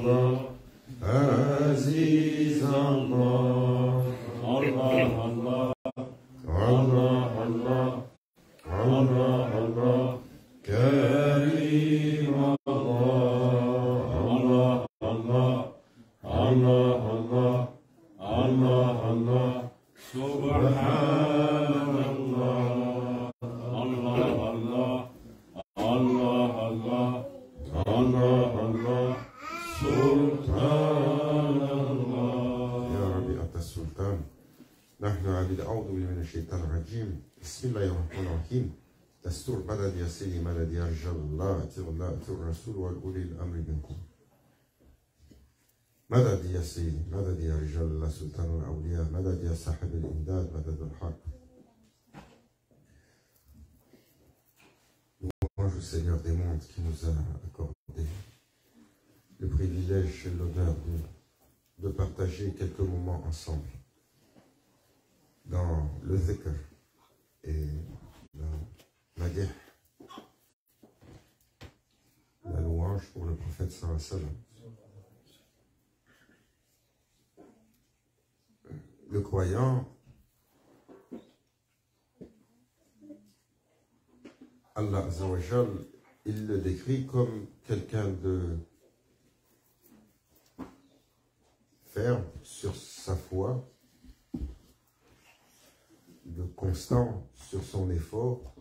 الله عزيز الله الله الله الله الله الله الله كريم الله الله الله الله الله الله الله سبحان الله الله الله الله الله الله الله سلطان الله يا ربي أنت السلطان نحن عبيد أعوذ بالله من الشيطان الرجيم بسم الله الرحمن الرحيم دستور مدد يا سيدي مدد يا رجال الله أطيعوا الله أطيعوا الرسول وأولي الأمر منكم مدد يا سيدي مدد يا رجال الله سلطان الأولياء مدد يا صاحب الإمداد مدد الحق louange au Seigneur des mondes qui nous a accordé le privilège et l'honneur de partager quelques moments ensemble dans le zikr et la madih, la louange pour le prophète sallallahu alayhi wa sallam. Le croyant, Allah Azza wa Jal, il le décrit comme quelqu'un de ferme sur sa foi, de constant sur son effort,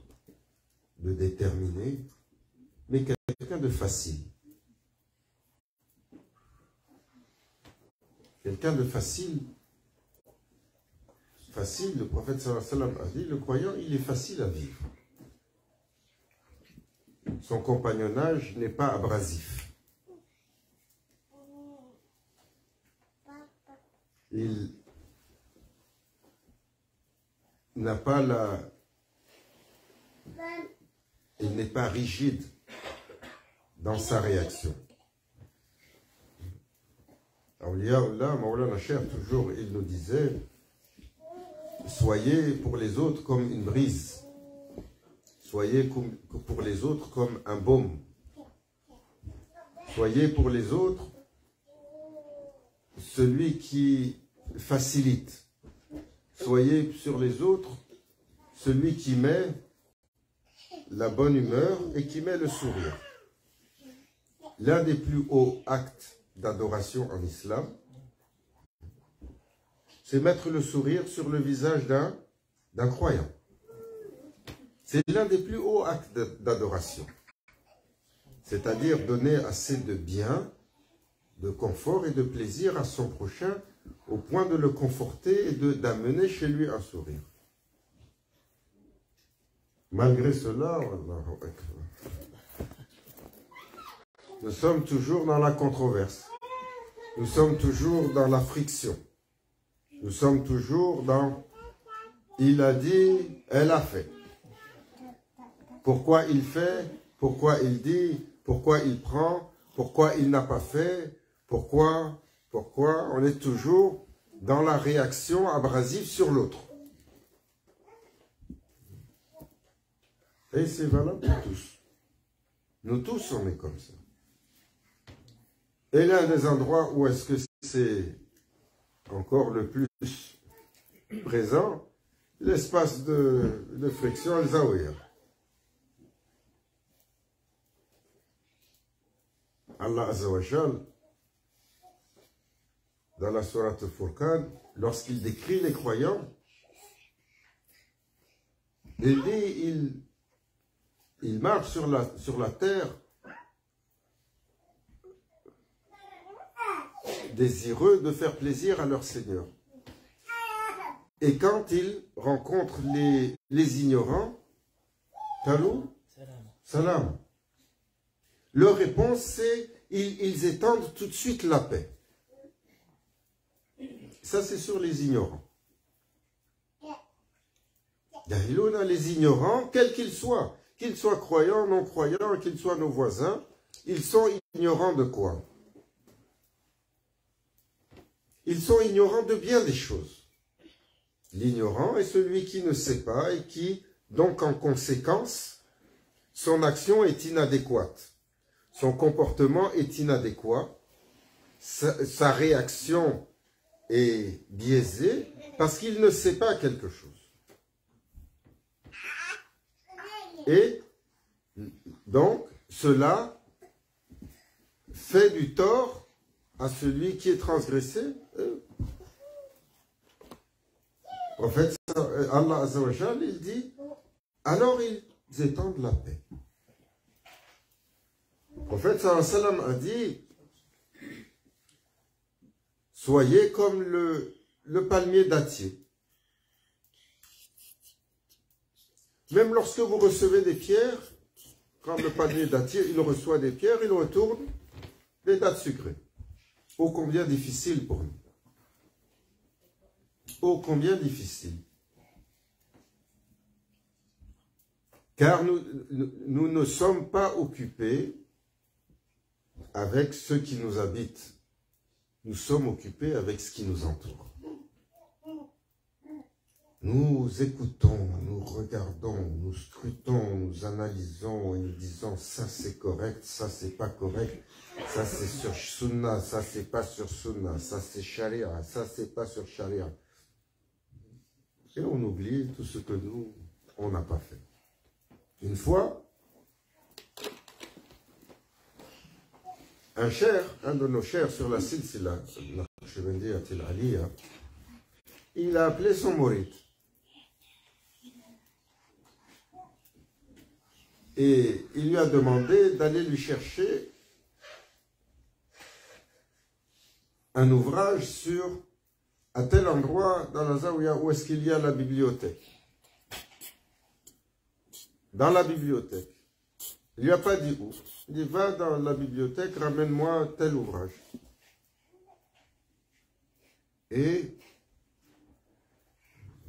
de déterminé, mais quelqu'un de facile. Quelqu'un de facile. Facile, le prophète sallallahu alayhi wa sallam a dit, le croyant, il est facile à vivre. Son compagnonnage n'est pas abrasif. Il n'a pas il n'est pas rigide dans sa réaction. Awliya Allah, Mawlana Cheikh, toujours, il nous disait, soyez pour les autres comme une brise. Soyez pour les autres comme un baume. Soyez pour les autres celui qui facilite. Soyez sur les autres celui qui met la bonne humeur et qui met le sourire. L'un des plus hauts actes d'adoration en islam, c'est mettre le sourire sur le visage d'un croyant. C'est l'un des plus hauts actes d'adoration. C'est-à-dire donner assez de bien, de confort et de plaisir à son prochain au point de le conforter et d'amener chez lui un sourire. Malgré cela, nous sommes toujours dans la controverse. Nous sommes toujours dans la friction. Nous sommes toujours dans « il a dit, elle a fait ». Pourquoi il fait? Pourquoi il dit? Pourquoi il prend? Pourquoi il n'a pas fait? Pourquoi? On est toujours dans la réaction abrasive sur l'autre. Et c'est valable pour tous. Nous tous, on est comme ça. Et l'un des endroits où est-ce que c'est encore le plus présent, l'espace de friction, le zawiya. Allah Azza wa Jal, dans la sourate Al-Furqan, lorsqu'il décrit les croyants, il dit, ils marchent sur la terre désireux de faire plaisir à leur Seigneur. Et quand ils rencontrent les ignorants, talou, salam. Leur réponse, c'est ils étendent tout de suite la paix. Ça, c'est sur les ignorants. Les ignorants, quels qu'ils soient croyants, non croyants, qu'ils soient nos voisins, ils sont ignorants de quoi? Ils sont ignorants de bien des choses. L'ignorant est celui qui ne sait pas et qui, donc en conséquence, son action est inadéquate. Son comportement est inadéquat sa réaction est biaisée parce qu'il ne sait pas quelque chose. Et donc, cela fait du tort à celui qui est transgressé. Le prophète Allah Azza wa Jal, il dit, alors ils étendent la paix. Le prophète sallallahu alayhi wa sallam a dit, soyez comme le palmier dattier. Même lorsque vous recevez des pierres, quand le palmier dattier, il reçoit des pierres, il retourne des dattes sucrées. Oh, combien difficile pour nous. Oh, combien difficile. Car nous ne sommes pas occupés avec ceux qui nous habitent. Nous sommes occupés avec ce qui nous entoure. Nous écoutons, nous regardons, nous scrutons, nous analysons et nous disons ça c'est correct, ça c'est pas correct, ça c'est sur Sunna, ça c'est pas sur Sunna, ça c'est Sharia, ça c'est pas sur Sharia. Et on oublie tout ce que nous, on n'a pas fait. Une fois, un de nos chers sur la silsila, il a appelé son mouride. Et il lui a demandé d'aller lui chercher un ouvrage sur à tel endroit dans la Zawiya où est-ce qu'il y a la bibliothèque. Dans la bibliothèque. Il lui a pas dit où. Il dit va dans la bibliothèque, ramène-moi tel ouvrage. Et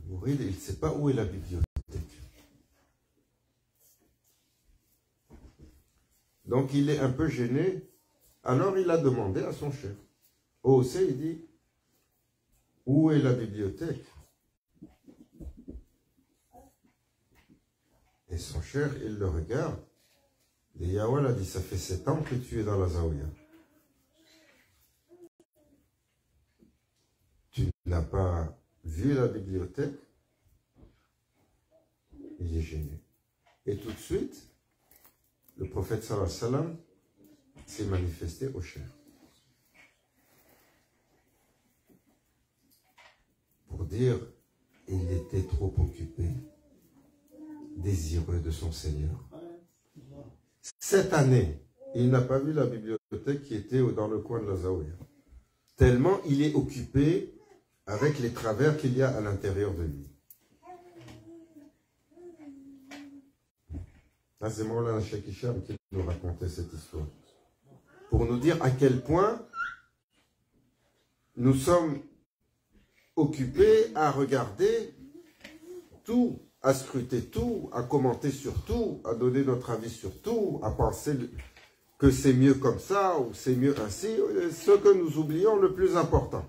Mouride, il ne sait pas où est la bibliothèque. Donc il est un peu gêné. Alors il a demandé à son chef. Au Hossein, il dit, où est la bibliothèque? Et son cher, il le regarde. Et Yahweh a dit, ça fait 7 ans que tu es dans la Zawiya. Tu n'as pas vu la bibliothèque? Il est gêné. Et tout de suite, le prophète sallallahu alayhi wa sallam s'est manifesté au cher. Pour dire, il était trop occupé, désireux de son Seigneur. Cette année, il n'a pas vu la bibliothèque qui était dans le coin de la Zawiya. Tellement il est occupé avec les travers qu'il y a à l'intérieur de lui. Là, c'est Maulana Cheikh Hicham qui nous racontait cette histoire. Pour nous dire à quel point nous sommes occupés à regarder tout, à scruter tout, à commenter sur tout, à donner notre avis sur tout, à penser que c'est mieux comme ça ou c'est mieux ainsi. Ce que nous oublions le plus important.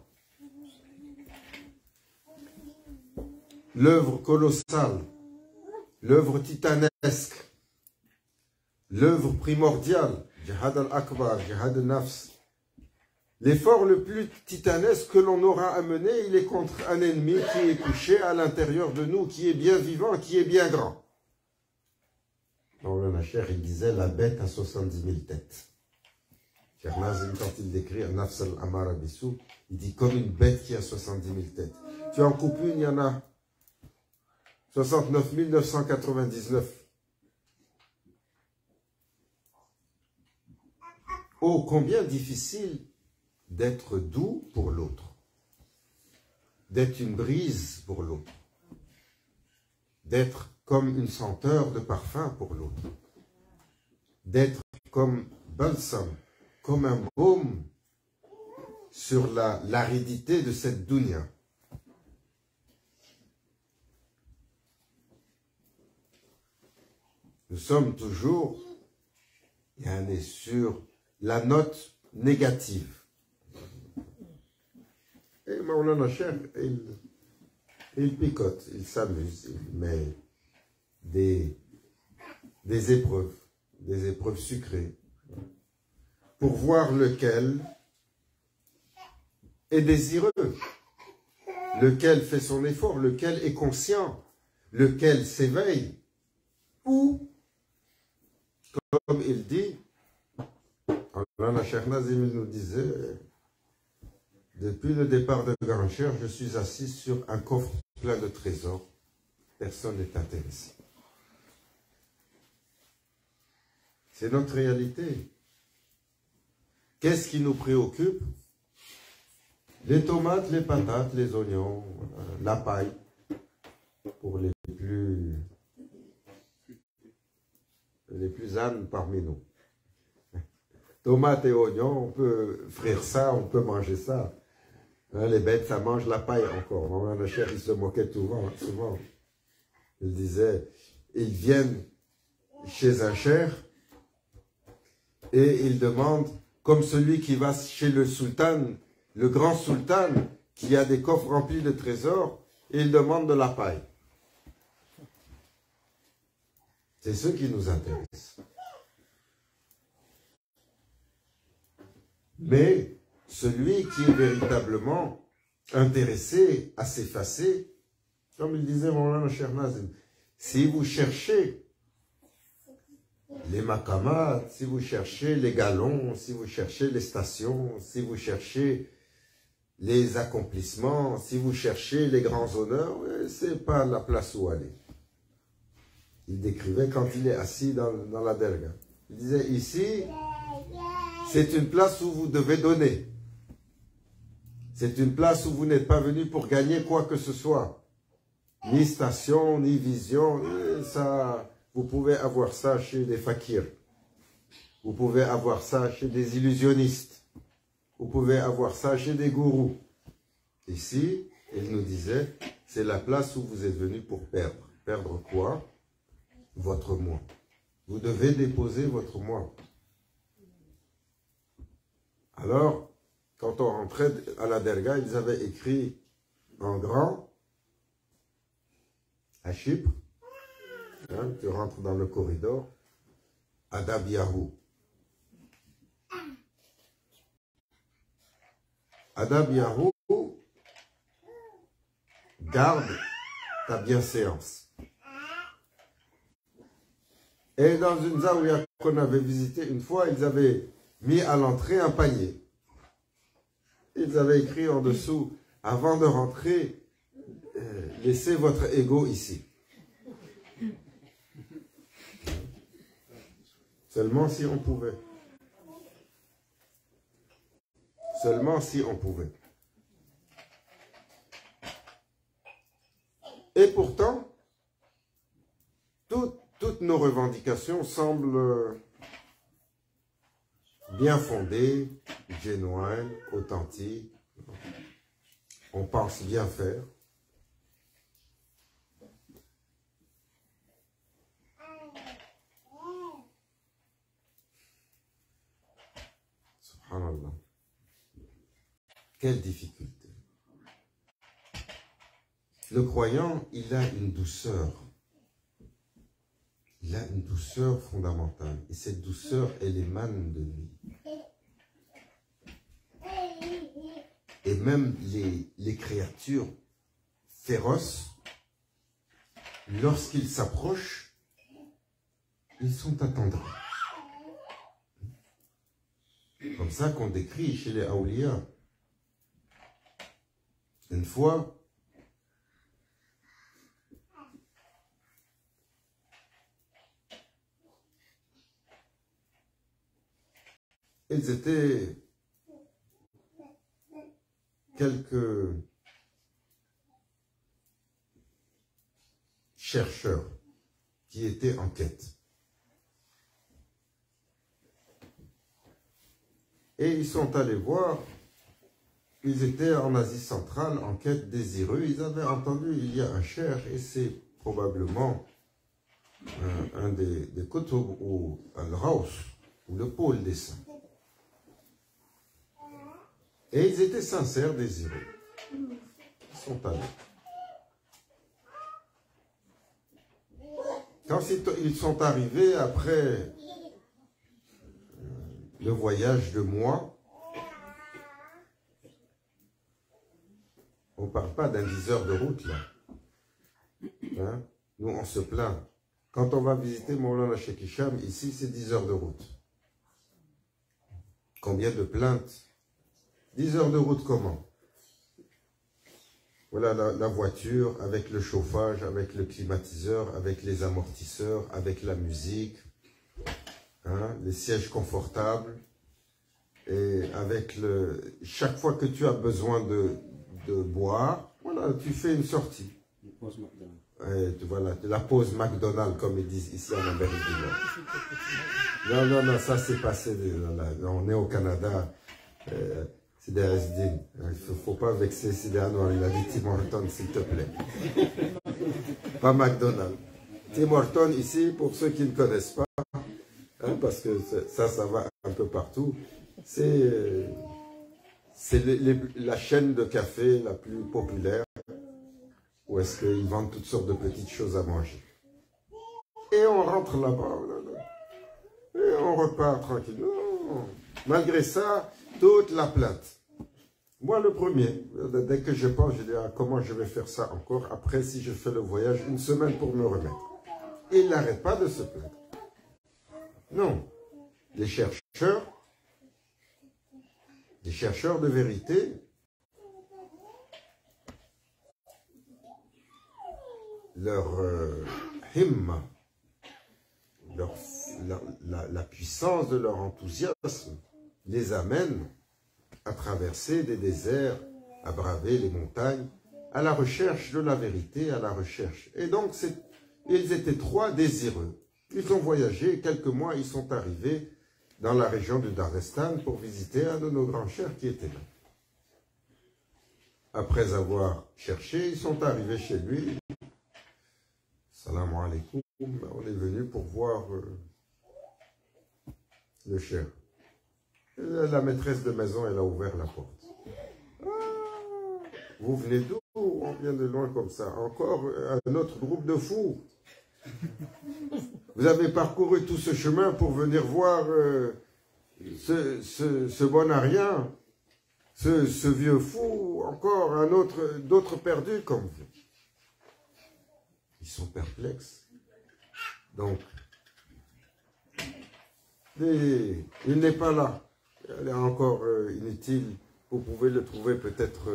L'œuvre colossale, l'œuvre titanesque, l'œuvre primordiale, Jihad al-Akbar, Jihad al-Nafs. L'effort le plus titanesque que l'on aura à mener, il est contre un ennemi qui est couché à l'intérieur de nous, qui est bien vivant, qui est bien grand. Dans le Nacher, il disait la bête a 70 000 têtes. Cheikh Nazim, quand il décrit un Nafs al-Amara Bissou, il dit comme une bête qui a 70 000 têtes. Tu en coupes une, il y en a 69 999. Oh, combien difficile d'être doux pour l'autre, d'être une brise pour l'autre, d'être comme une senteur de parfum pour l'autre, d'être comme balsam, comme un baume sur l'aridité de cette dunya. Nous sommes toujours sur la note négative. Et Maulana Cheikh, il picote, il s'amuse, il met des épreuves sucrées, pour voir lequel est désireux, lequel fait son effort, lequel est conscient, lequel s'éveille, ou, comme il dit, la Cheikh Nazim nous disait, depuis le départ de Gancher, je suis assis sur un coffre plein de trésors, personne n'est intéressé. C'est notre réalité. Qu'est-ce qui nous préoccupe? Les tomates, les patates, les oignons, la paille, pour les plus ânes parmi nous. Tomates et oignons, on peut frire ça, on peut manger ça. Hein, les bêtes, ça mange la paille encore. Maman Cheikh, il se moquait souvent. Il disait, ils viennent chez un cher et ils demandent, comme celui qui va chez le sultan, le grand sultan, qui a des coffres remplis de trésors, et il demande de la paille. C'est ce qui nous intéresse. Mais celui qui est véritablement intéressé à s'effacer, comme il disait Maulana Cheikh Nazim, si vous cherchez les makamat, si vous cherchez les galons, si vous cherchez les stations, si vous cherchez les accomplissements, si vous cherchez les grands honneurs, c'est pas la place où aller. Il décrivait quand il est assis dans la derga. Il disait ici, c'est une place où vous devez donner. C'est une place où vous n'êtes pas venu pour gagner quoi que ce soit. Ni station, ni vision. Ça, vous pouvez avoir ça chez les fakirs. Vous pouvez avoir ça chez des illusionnistes. Vous pouvez avoir ça chez des gourous. Ici, il nous disait, c'est la place où vous êtes venu pour perdre. Perdre quoi? Votre moi. Vous devez déposer votre moi. Alors, quand on rentrait à la derga, ils avaient écrit en grand, à Chypre, hein, tu rentres dans le corridor, Adab Yahoo. Adab Yahoo, garde ta bienséance. Et dans une zaouia qu'on avait visitée une fois, ils avaient mis à l'entrée un panier. Ils avaient écrit en dessous, avant de rentrer, laissez votre ego ici. Seulement si on pouvait. Seulement si on pouvait. Et pourtant, toutes nos revendications semblent bien fondées, genuines, authentiques. On pense bien faire. Subhanallah. Quelle difficulté. Le croyant, il a une douceur. Il a une douceur fondamentale. Et cette douceur, elle émane de lui. Et même les créatures féroces, lorsqu'ils s'approchent, ils sont attendris. Comme ça qu'on décrit chez les Aouliya. Une fois, ils étaient quelques chercheurs qui étaient en quête. Et ils sont allés voir, ils étaient en Asie centrale en quête des Ireux. Ils avaient entendu, il y a un cher, et c'est probablement un des Kutub ou un Raus, ou le pôle des saints. Et ils étaient sincères, désireux. Ils sont allés. Quand ils sont arrivés après le voyage de mois, On ne parle pas d'un 10 heures de route, là. Hein? Nous, on se plaint. Quand on va visiter Maulana Cheikh Hicham, ici, c'est 10 heures de route. Combien de plaintes? 10 heures de route comment? Voilà la voiture avec le chauffage, avec le climatiseur, avec les amortisseurs, avec la musique, hein, les sièges confortables. Et avec chaque fois que tu as besoin de boire, voilà, tu fais une sortie. Voilà, la pause McDonald's, comme ils disent ici en Amérique du Nord. Non, ça c'est passé. On est au Canada. C'est des Asdin. Il ne faut pas vexer Sidi Anwar. Il a dit Tim Horton, s'il te plaît. Pas McDonald's. Tim Horton, ici, pour ceux qui ne connaissent pas, hein, parce que ça va un peu partout, c'est la chaîne de café la plus populaire, où est-ce qu'ils vendent toutes sortes de petites choses à manger. Et on rentre là-bas, et on repart tranquille. Non. Malgré ça, toute la plainte. Moi, le premier, dès que je pense, je dis ah, comment je vais faire ça encore après si je fais le voyage une semaine pour me remettre. Et il n'arrête pas de se plaindre. Non. Les chercheurs de vérité, leur himma, la puissance de leur enthousiasme les amène à traverser des déserts, à braver les montagnes, à la recherche de la vérité, à la recherche. Et donc, ils étaient trois désireux. Ils ont voyagé, quelques mois, ils sont arrivés dans la région du Daghestan pour visiter un de nos grands chers qui était là. Après avoir cherché, ils sont arrivés chez lui. Salam alaikum, on est venu pour voir le cher. La maîtresse de maison, elle a ouvert la porte. Ah, vous venez d'où? On vient de loin comme ça. Encore un autre groupe de fous. Vous avez parcouru tout ce chemin pour venir voir ce bon à rien, ce vieux fou, encore un autre, d'autres perdus comme vous. Ils sont perplexes. Donc, il n'est pas là. Elle est encore inutile. Vous pouvez le trouver peut-être,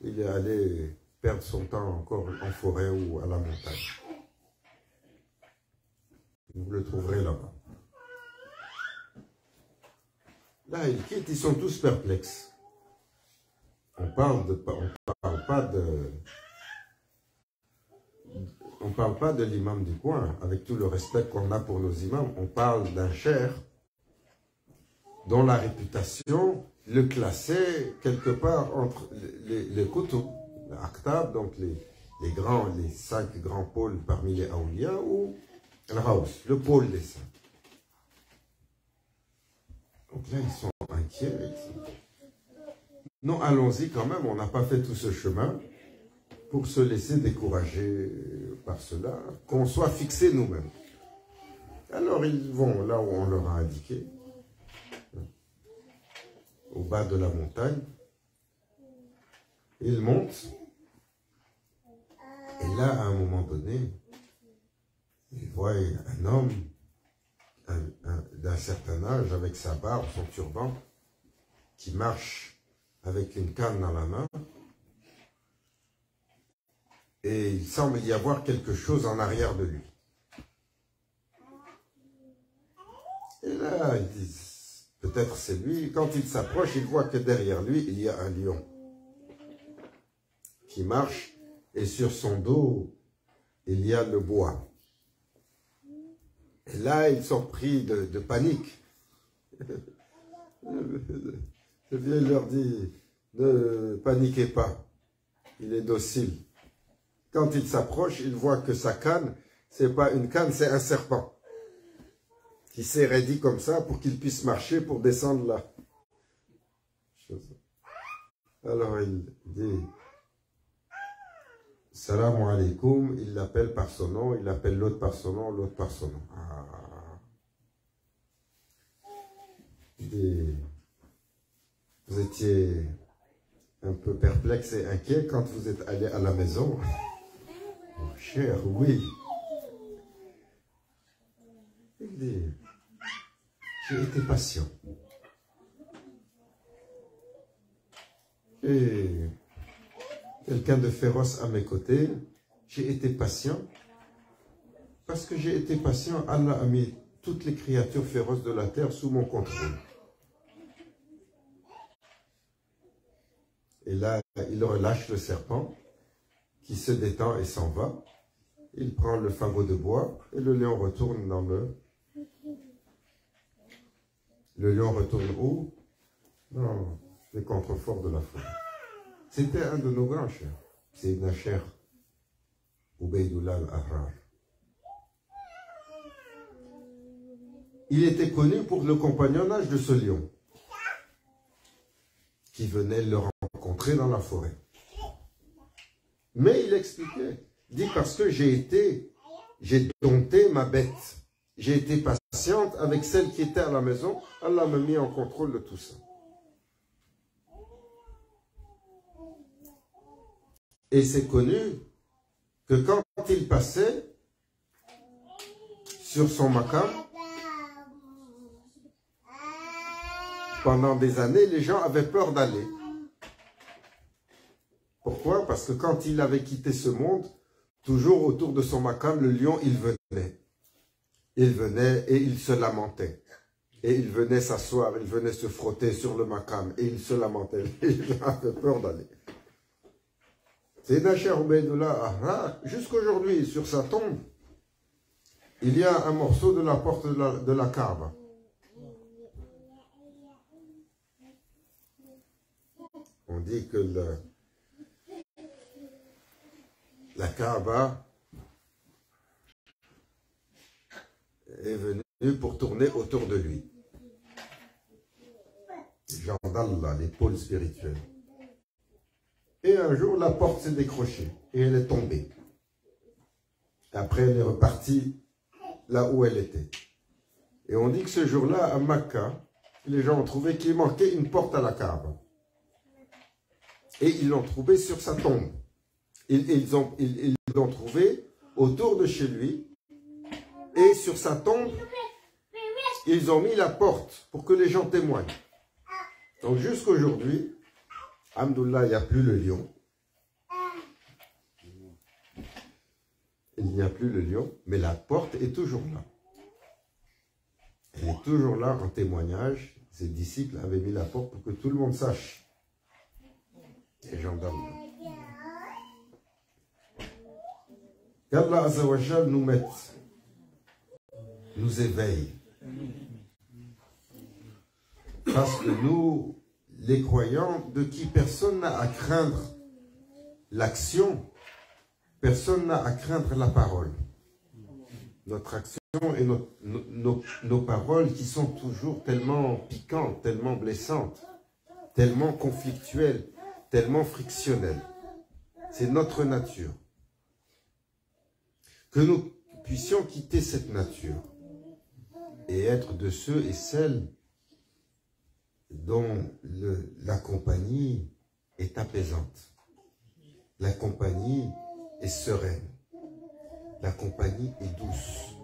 il est allé perdre son temps encore en forêt ou à la montagne. Vous le trouverez là-bas. Là, ils quittent, ils sont tous perplexes. On parle pas de l'imam du coin, avec tout le respect qu'on a pour nos imams. On parle d'un cher dont la réputation le classait quelque part entre les kutub, les aktab, donc les 5 grands pôles parmi les awliya, ou le pôle des saints. Donc là, ils sont inquiets. Non, allons-y quand même, on n'a pas fait tout ce chemin pour se laisser décourager par cela, qu'on soit fixés nous-mêmes. Alors ils vont là où on leur a indiqué, au bas de la montagne. Ils montent. Et là, à un moment donné, ils voient un homme d'un certain âge, avec sa barbe, son turban, qui marche avec une canne dans la main. Et il semble y avoir quelque chose en arrière de lui. Et là, ils disent, peut-être c'est lui. Quand il s'approche, il voit que derrière lui, il y a un lion qui marche, et sur son dos, il y a le bois. Et là, ils sont pris de panique. Le vieil leur dit, ne paniquez pas, il est docile. Quand il s'approche, il voit que sa canne, c'est pas une canne, c'est un serpent qui s'est raidi comme ça pour qu'il puisse marcher pour descendre là. Alors il dit Salam alaikum, il l'appelle par son nom, il appelle l'autre par son nom, l'autre par son nom. Ah. Il dit, vous étiez un peu perplexe et inquiet quand vous êtes allé à la maison. Mon cher, oui. Il dit, j'ai été patient. Et quelqu'un de féroce à mes côtés, j'ai été patient. Parce que j'ai été patient, Allah a mis toutes les créatures féroces de la terre sous mon contrôle. Et là, il relâche le serpent qui se détend et s'en va. Il prend le fagot de bois et le lion retourne dans le... Le lion retourne où? Dans les contreforts de la forêt. C'était un de nos grands chers. C'est Nacher Ubaydullah al-Ahrar. Il était connu pour le compagnonnage de ce lion qui venait le rencontrer dans la forêt. Mais il expliquait, dit parce que j'ai dompté ma bête. J'ai été patiente avec celle qui était à la maison. Allah m'a mis en contrôle de tout ça. Et c'est connu que quand il passait sur son maqam, pendant des années, les gens avaient peur d'aller. Pourquoi? Parce que quand il avait quitté ce monde, toujours autour de son maqam, le lion, il venait. Il venait et il se lamentait. Et il venait s'asseoir, il venait se frotter sur le maqam et il se lamentait. Les gens avaient peur d'aller. C'est Nacher Ubaydullah Ahrar, jusqu'aujourd'hui, sur sa tombe, il y a un morceau de la porte de la Kaaba. On dit que la Kaaba est venue pour tourner autour de lui. Les gens d'Allah, les pôles spirituels. Et un jour, la porte s'est décrochée et elle est tombée. Après, elle est repartie là où elle était. Et on dit que ce jour-là, à Makka, les gens ont trouvé qu'il manquait une porte à la Kaaba. Et ils l'ont trouvé sur sa tombe. Ils l'ont trouvé autour de chez lui. Et sur sa tombe, ils ont mis la porte pour que les gens témoignent. Donc jusqu'aujourd'hui, alhamdoulilah, il n'y a plus le lion. Il n'y a plus le lion, mais la porte est toujours là. Elle est toujours là en témoignage. Ses disciples avaient mis la porte pour que tout le monde sache. Les gens d'Allah. Qu'Allah Azzawajal nous mette, nous éveille. Parce que nous, les croyants, de qui personne n'a à craindre l'action, personne n'a à craindre la parole. Notre action et nos paroles qui sont toujours tellement piquantes, tellement blessantes, tellement conflictuelles, tellement frictionnelles. C'est notre nature. Que nous puissions quitter cette nature et être de ceux et celles dont la compagnie est apaisante. La compagnie est sereine. La compagnie est douce.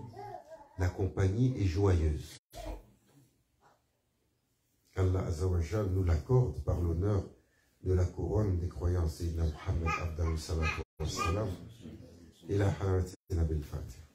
La compagnie est joyeuse. Allah Azzawajal nous l'accorde par l'honneur de la couronne des croyants Sayyidina Muhammad Abdallah Salatu Wassalam. إلى حضرة النبي الفاتح.